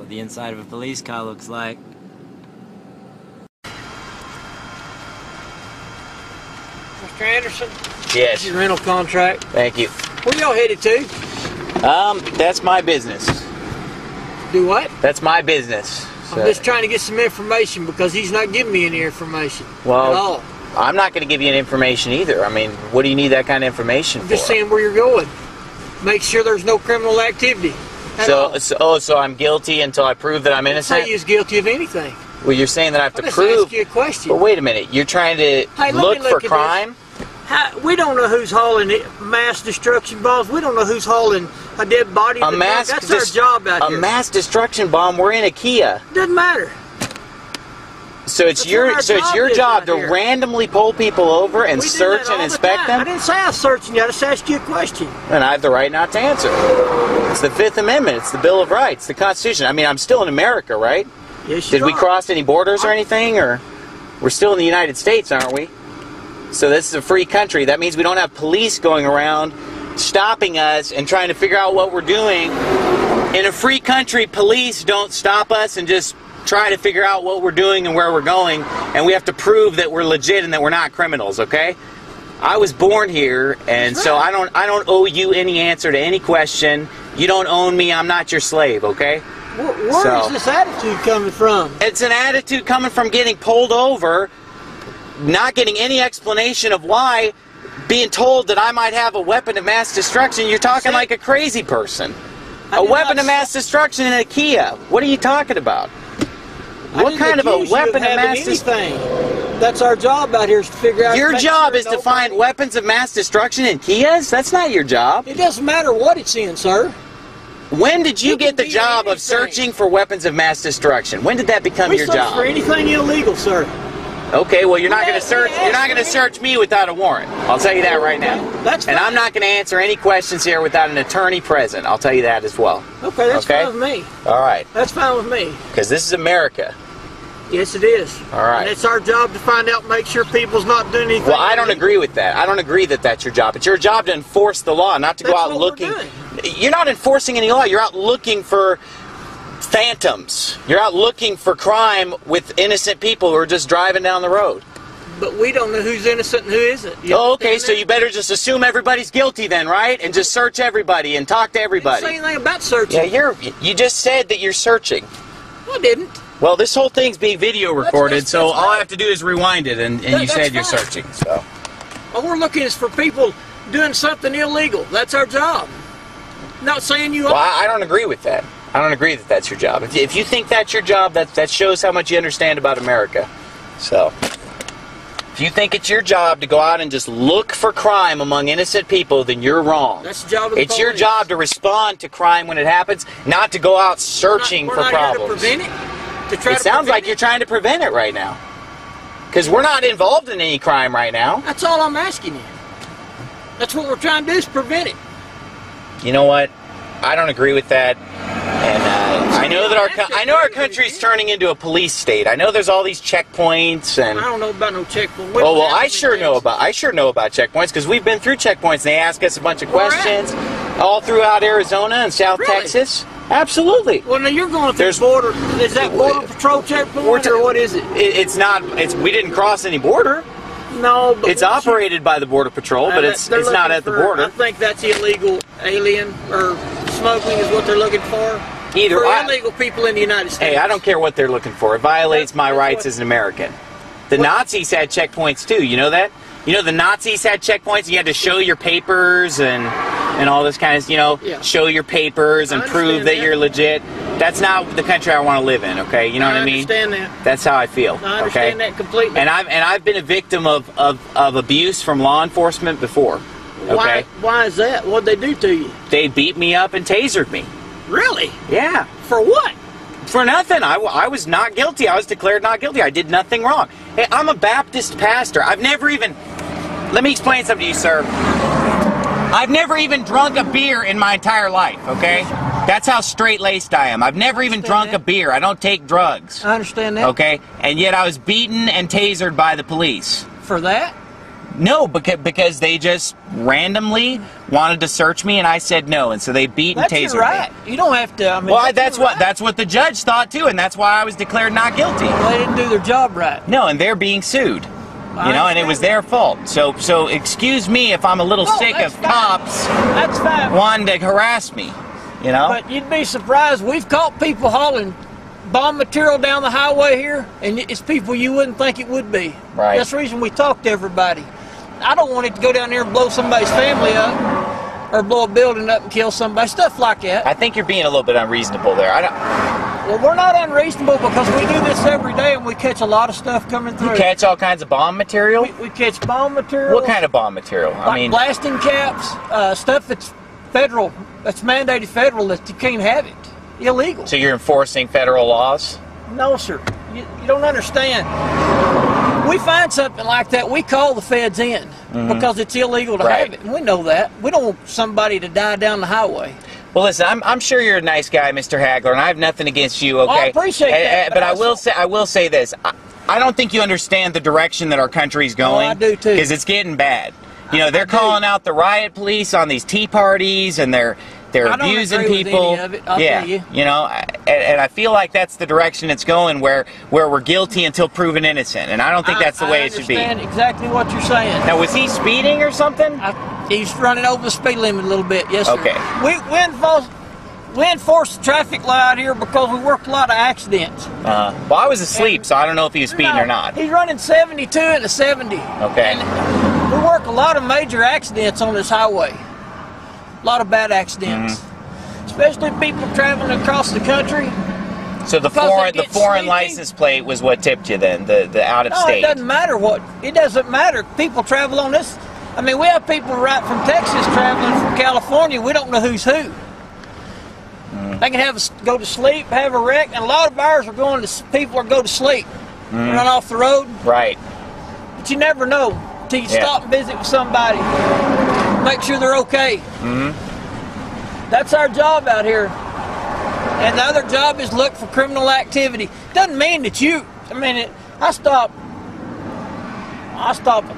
what the inside of a police car looks like. Mr. Anderson? Yes. This is your rental contract. Thank you. Where y'all headed to? That's my business. Do what? That's my business. So. I'm just trying to get some information because he's not giving me any information at Well, all. I'm not going to give you any information either. I mean, what do you need that kind of information I'm for? just saying where you're going. Make sure there's no criminal activity. So I'm guilty until I prove that I'm innocent? I say you're guilty of anything. Well, you're saying that I have to just prove... ask you a question. But wait a minute. You're trying to look for crime? We don't know who's hauling mass destruction bombs. We don't know who's hauling a dead body. That's our job out here. A mass destruction bomb? We're in a Kia. Doesn't matter. So it's your job to randomly pull people over and search and inspect them? I didn't say I was searching you. I just asked you a question. And I have the right not to answer. It's the Fifth Amendment. It's the Bill of Rights. The Constitution. I mean, I'm still in America, right? Yes, you are. Did we cross any borders or anything? Or we're still in the United States, aren't we? So this is a free country. That means we don't have police going around stopping us and trying to figure out what we're doing. In a free country, police don't stop us and just try to figure out what we're doing and where we're going, and we have to prove that we're legit and that we're not criminals, okay? I was born here, and so I don't owe you any answer to any question. You don't own me. I'm not your slave, okay? Where is this attitude coming from? It's an attitude coming from getting pulled over, not getting any explanation of why, being told that I might have a weapon of mass destruction. You're talking like a crazy person. A weapon of mass destruction in a Kia. What are you talking about? What kind of a weapon of mass destruction? That's our job out here is to figure out. Your job is to find weapons of mass destruction in Kias? That's not your job. It doesn't matter what it's in, sir. When did you get the job of searching for weapons of mass destruction? When did that become your job? We search for anything illegal, sir. Okay, well you're not going to search. You're not going to search me without a warrant. I'll tell you that right now. That's fine. And I'm not going to answer any questions here without an attorney present. I'll tell you that as well. Okay, that's fine with me. All right. That's fine with me. Because this is America. Yes, it is. All right. And it's our job to find out, make sure people's not doing anything. Well, I don't agree with that. I don't agree that that's your job. It's your job to enforce the law, not to go out looking. You're not enforcing any law. You're out looking for phantoms. You're out looking for crime with innocent people who are just driving down the road. But we don't know who's innocent and who isn't. Oh, okay, so you better just assume everybody's guilty then, right? And just search everybody and talk to everybody. I didn't say anything about searching. Yeah, you just said that you're searching. I didn't. Well, this whole thing's being video recorded, so all I have to do is rewind it, and you said you're searching, so. All we're looking is for people doing something illegal. That's our job. Not saying you are. Well, I don't agree with that. I don't agree that that's your job. If you think that's your job, that shows how much you understand about America. So, if you think it's your job to go out and just look for crime among innocent people, then you're wrong. That's the job of the It's your job to respond to crime when it happens, not to go out searching for problems. We're not here to prevent it. It sounds like you're trying to prevent it right now. Because we're not involved in any crime right now. That's all I'm asking you. That's what we're trying to do is prevent it. You know what? I don't agree with that. And I know that our country's turning into a police state. I know there's all these checkpoints and. I don't know about no checkpoints. Oh well, I sure know about checkpoints because we've been through checkpoints and they ask us a bunch of questions all throughout Arizona and South Texas. Absolutely. Well, now you're going through the border. Is that border patrol checkpoint or what is it? It's not. We didn't cross any border. No, but it's operated by the Border Patrol, but it's not at the border. I think that's illegal alien or smuggling is what they're looking for. Either for illegal people in the United States. Hey, I don't care what they're looking for. It violates my rights as an American. The Nazis had checkpoints too. You know that? You know the Nazis had checkpoints. And you had to show your papers and all this kind of show your papers and prove that you're legit. That's not the country I want to live in. Okay, you know what I mean? I understand that. That's how I feel. I understand that completely. And I've been a victim of abuse from law enforcement before. Okay. Why is that? What'd they do to you? They beat me up and tasered me. Really? Yeah. For what? For nothing. I was not guilty. I was declared not guilty. I did nothing wrong. Hey, I'm a Baptist pastor. I've never even... Let me explain something to you, sir. I've never even drunk a beer in my entire life, okay? That's how straight-laced I am. I've never even drunk a beer. I don't take drugs. I understand that. Okay? And yet I was beaten and tasered by the police. For that? No, because they just randomly wanted to search me, and I said no, and so they beat and tasered me. That's right. You don't have to. I mean, well, that's what the judge thought too, and that's why I was declared not guilty. Well, they didn't do their job right. No, and they're being sued. You know, and it was their fault. So excuse me if I'm a little sick of cops wanting to harass me. You know. But you'd be surprised. We've caught people hauling bomb material down the highway here, and it's people you wouldn't think it would be. Right. That's the reason we talk to everybody. I don't want it to go down there and blow somebody's family up, or blow a building up and kill somebody, stuff like that. I think you're being a little bit unreasonable there. Well, we're not unreasonable because we do this every day and we catch a lot of stuff coming through. You catch all kinds of bomb material? We catch bomb material. What kind of bomb material? I mean, blasting caps, stuff that's federal, that's mandated federal, that you can't have it. Illegal. So you're enforcing federal laws? No, sir. You don't understand. We find something like that, we call the feds in because it's illegal to have it, and we know that. We don't want somebody to die down the highway. Well, listen, I'm sure you're a nice guy, Mr. Hagler, and I have nothing against you. Okay, well, I appreciate that. But I will say this: I don't think you understand the direction that our country's going. Oh, I do too. Because it's getting bad. You know, they're calling out the riot police on these tea parties, and they're abusing people. With any of it, I'll tell you. You know, and I feel like that's the direction it's going, where we're guilty until proven innocent, and I don't think that's the way it should be. I understand exactly what you're saying. Now, was he speeding or something? He's running over the speed limit a little bit, yes, sir. Okay. We enforce the traffic law out here because we work a lot of accidents. Well, I was asleep, so I don't know if he was speeding or not. He's running 72 and a 70. Okay. And we work a lot of major accidents on this highway. A lot of bad accidents. Especially people traveling across the country. So the foreign license plate was what tipped you then, the out of state. No, it doesn't matter what. It doesn't matter. People travel on this. I mean, we have people right from Texas traveling from California. We don't know who's who. They can go to sleep, have a wreck, and a lot of ours people go to sleep, run off the road. Right. But you never know until you stop and visit with somebody, make sure they're okay. That's our job out here. And the other job is look for criminal activity. Doesn't mean that I stop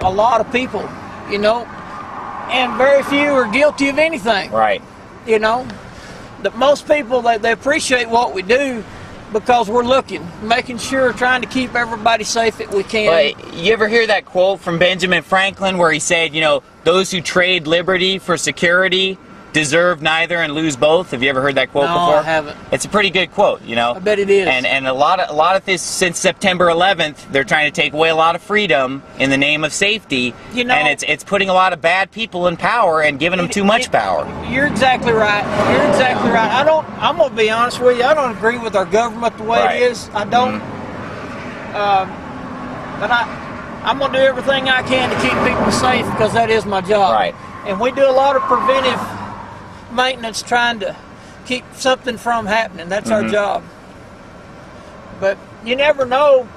a lot of people, you know, and very few are guilty of anything. Right. You know, that most people, they appreciate what we do because we're looking, making sure, trying to keep everybody safe that we can. But you ever hear that quote from Benjamin Franklin where he said, you know, those who trade liberty for security deserve neither and lose both? Have you ever heard that quote before? No, I haven't. It's a pretty good quote, you know. I bet it is. And a lot of this, since September 11th, they're trying to take away a lot of freedom in the name of safety. You know, and it's putting a lot of bad people in power and giving them too much power. You're exactly right. You're exactly right. I'm gonna be honest with you. I don't agree with our government the way it is. I don't. But I'm gonna do everything I can to keep people safe because that is my job. Right. And we do a lot of preventive maintenance trying to keep something from happening. That's our job. But you never know.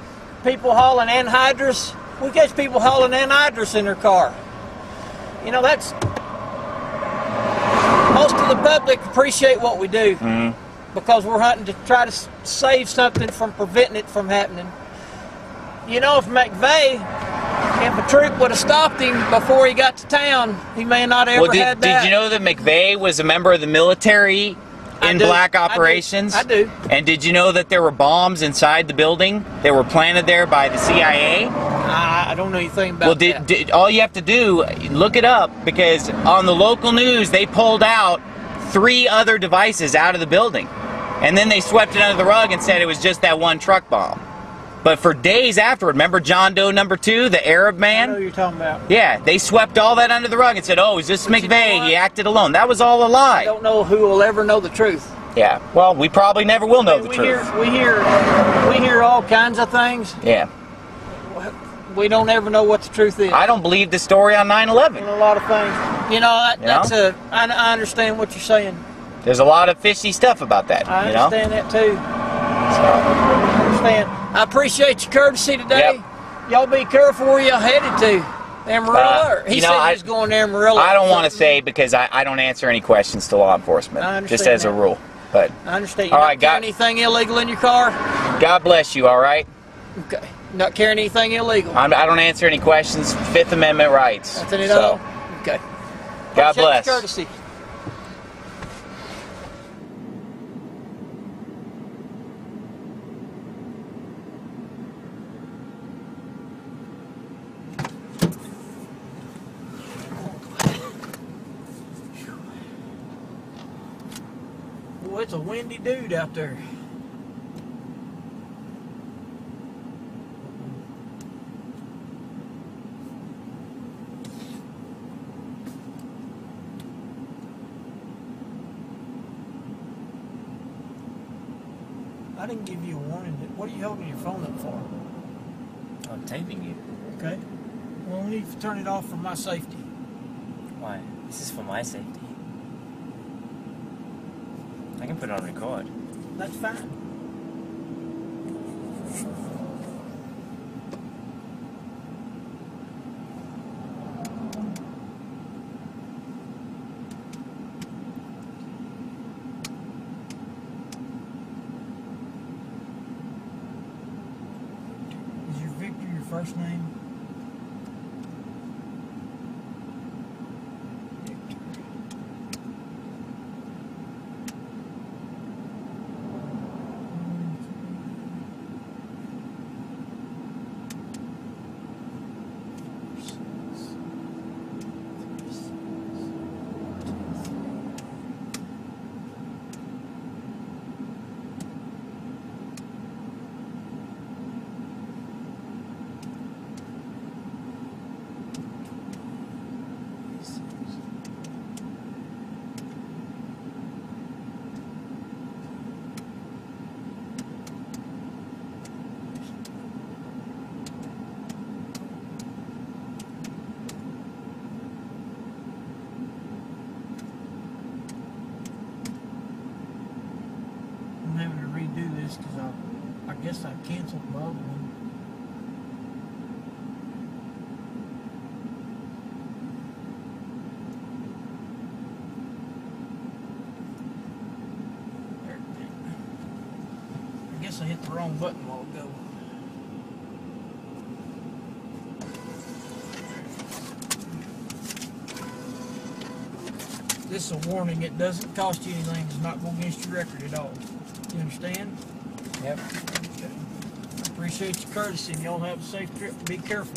People hauling anhydrous. We catch people hauling anhydrous in their car. You know, that's... Most of the public appreciate what we do because we're hunting to try to save something from preventing it from happening. You know, if a troop would have stopped him before he got to town, he may not have ever had that. Did you know that McVeigh was a member of the military in black operations? I do. And did you know that there were bombs inside the building that were planted there by the CIA? I don't know anything about that. All you have to do, look it up, because on the local news, they pulled out 3 other devices out of the building. And then they swept it under the rug and said it was just that one truck bomb. But for days afterward, remember John Doe number 2, the Arab man? I know who you're talking about. Yeah, they swept all that under the rug and said, oh, it was just McVeigh, he acted alone. That was all a lie. I don't know who will ever know the truth. Yeah, well, we probably never will know the truth. We hear all kinds of things. Yeah. We don't ever know what the truth is. I don't believe the story on 9/11. A lot of things. You know, I understand what you're saying. There's a lot of fishy stuff about that. I understand that too. I understand. I appreciate your courtesy today. Yep. Y'all be careful where y'all headed to. Amarillo. He said he was going to Amarillo. I don't want to say because I don't answer any questions to law enforcement. Just as a rule. But I understand. You don't carry anything illegal in your car? God bless you, all right? Okay. Not carrying anything illegal. I don't answer any questions. Fifth Amendment rights. That's it all? Okay. God Appreciate bless. your courtesy. Boy, it's a windy dude out there. I didn't give you a warning. What are you holding your phone up for? I'm taping you. Okay. Well, we need to turn it off for my safety. Why? This is for my safety. I can put it on record. That's fine. Is your Victor your first name? Victor. I'm having to redo this because I guess I canceled the other one. There. I guess I hit the wrong button a while ago. This is a warning. It doesn't cost you anything. It's not going against your record at all. You understand? Yep. Okay. I appreciate your courtesy, and y'all have a safe trip. Be careful.